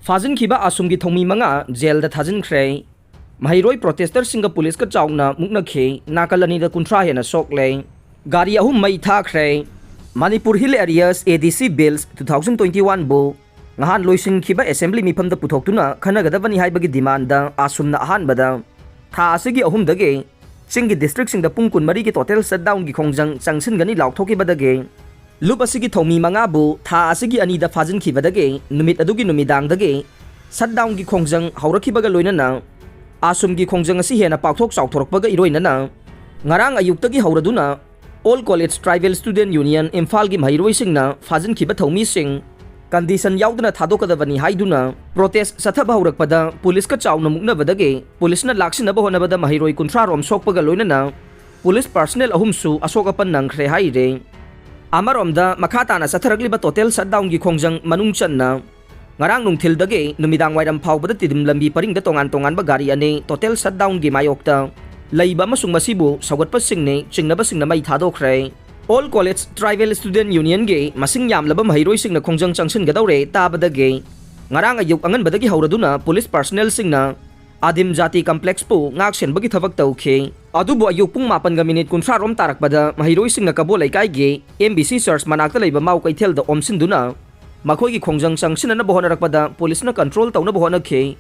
फाजिनखिबा आसुमगी थौमी मंगा जेल दा थाजिनख्रे महिरोई प्रोटेस्टर सिंगा पुलिस का चाउना मुकनखे नाकल अनीदा कुंथ्रा हेना सोकले गाड़ी अहुम मई थाख्रे मणिपुर हिल एरियास एडीसी बिल्स 2021 बु ngahan loisinkhिबा assembly mifamda puthoktuna khanagadabani haibagi demand da asumna ahanbada tha asigi ahum dage singi district sing da pung kun mari gi total shutdown gi khongjang changsin gani laukhoki badage lup asigi thomi manga bu tha asigi ani da fajin khi badage numit adugi numidang dage shutdown gi khongjang haurakhi baga loina na asum gi khongjang asi hena pakthok chauthorok baga iroina na ngarang ayuk tagi hauraduna all college tribal student union imphal gi mairoi singna fajin khiba thomi sing condition याउदना थादोकदबनी हाइदुना protest सथब हौरकपदा police का चाउना मुक्नबदगे पुलिसना लाक्सिनब होनबदा महिरोई कुंथ्रा रोम सोकपगा लोइनना पुलिस पर्सनल अहुमसु अशोकपन नंख्रे हाइरे अमरोमदा मखाताना सथरगलिबा टोटल शटडाउन गी खोंजंग मनुंग चन्ना ngarang nungthildage numitang wairam phawbada tidim lambi paringda tongan tonganba gari ane total shutdown gi mayokta leiba amasung masibu sawgatpa singne chingnaba singna mai thadokre all college tribal student union ge masing yamlaba mahiroi singna khongjang changsin gadawre tabadage ngarang ayuk angan badagi hauraduna police personnel singna adim jati complex pu ngak senbagi thabak tawkhe adubu ayuk pung 8:30 kunthra rom tarakpada mahiroi singna kabolai kai ge mbc church manakta leiba mau kaithel da omsinduna makhoi gi khongjang changsinna bohonarakpada police na control tawna bohonakhe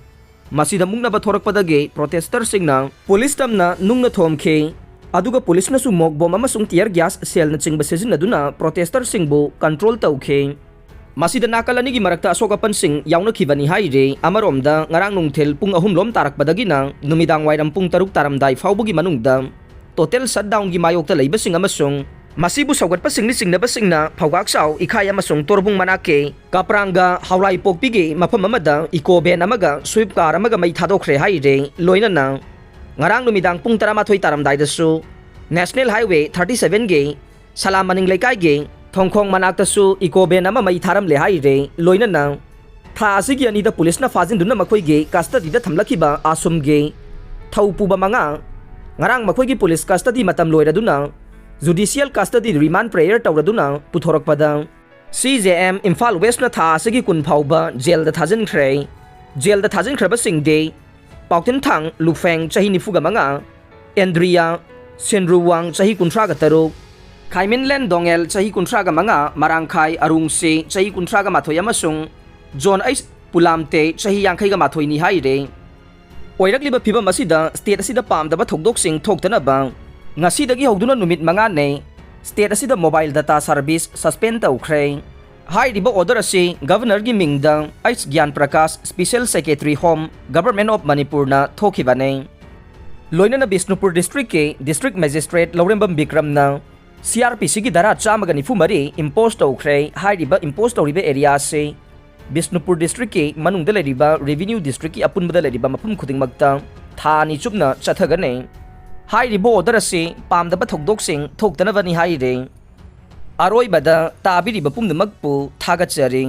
masida mungna ba thorakpadage protester singna police tamna nungna thomkhe aduga police na su mok bom amasung tear gas sel na chingba sejinaduna protester singbu control tawkhe masida nakalani gi marakta asokapan sing yauna khibani haire amaromda ngarang nungthel pung ahum lom tarakpadagi na numidang wairam pung 6 taramdai fawbugi manungda total shutdown gi mayokta leiba sing amasung masibu sawgatpa singni singnaba singna phawgak saw ikhai amasung torbung manake kapranga hawlai pokpigi mafam amada ikoben amaga sweep car amaga mai thadokre haire loina na ngarang numidang pung 13 taramdai dasu national highway 37 ge salam maning lekai ge thongkhong manakta su ikoben ama mai tharam le haire loina na tha asigi ani da police na fajin dunna makhoi ge custody da thamlakiba asum ge thaupu ba manga ngarang makhoi gi police custody matam loiraduna judicial custody remand prayer tawraduna puthorakpada CJM Imphal West na tha asigi kun phauba jail da Thingjinkhre ba singde Pautin Thang Lufeng chahi nifuga manga Andrea Senruwang chahi kuntraga taruk Khaiminland Dongel chahi kuntraga manga Marangkhai Arungse chahi kuntraga mathoi amasung John H Pulamte chahi yangkhai ga mathoi ni haire oirakliba phibam asida state asida Pamdaba Thoudok sing Thoktanaba ngasidagi hogduna numit manga ne state asida mobile data service suspend tawkhre hairiba order ase governor gi mingda H Gyan Prakash special secretary home government of Manipur na thokibane loina na Bishnupur district ke district magistrate Laurembam Bikram na CRPC gi dara chamaga nifu mari impose tawkhre hairiba impose tawribe area se Bishnupur district ke manungda leriba revenue district ki apunbada leriba mapum khudingmakta thani chupna chathagane hairiba order ase Pamdaba Thoudok sing Thoktanaba ni haire aroi bada tabiri bapum namakpu thagachari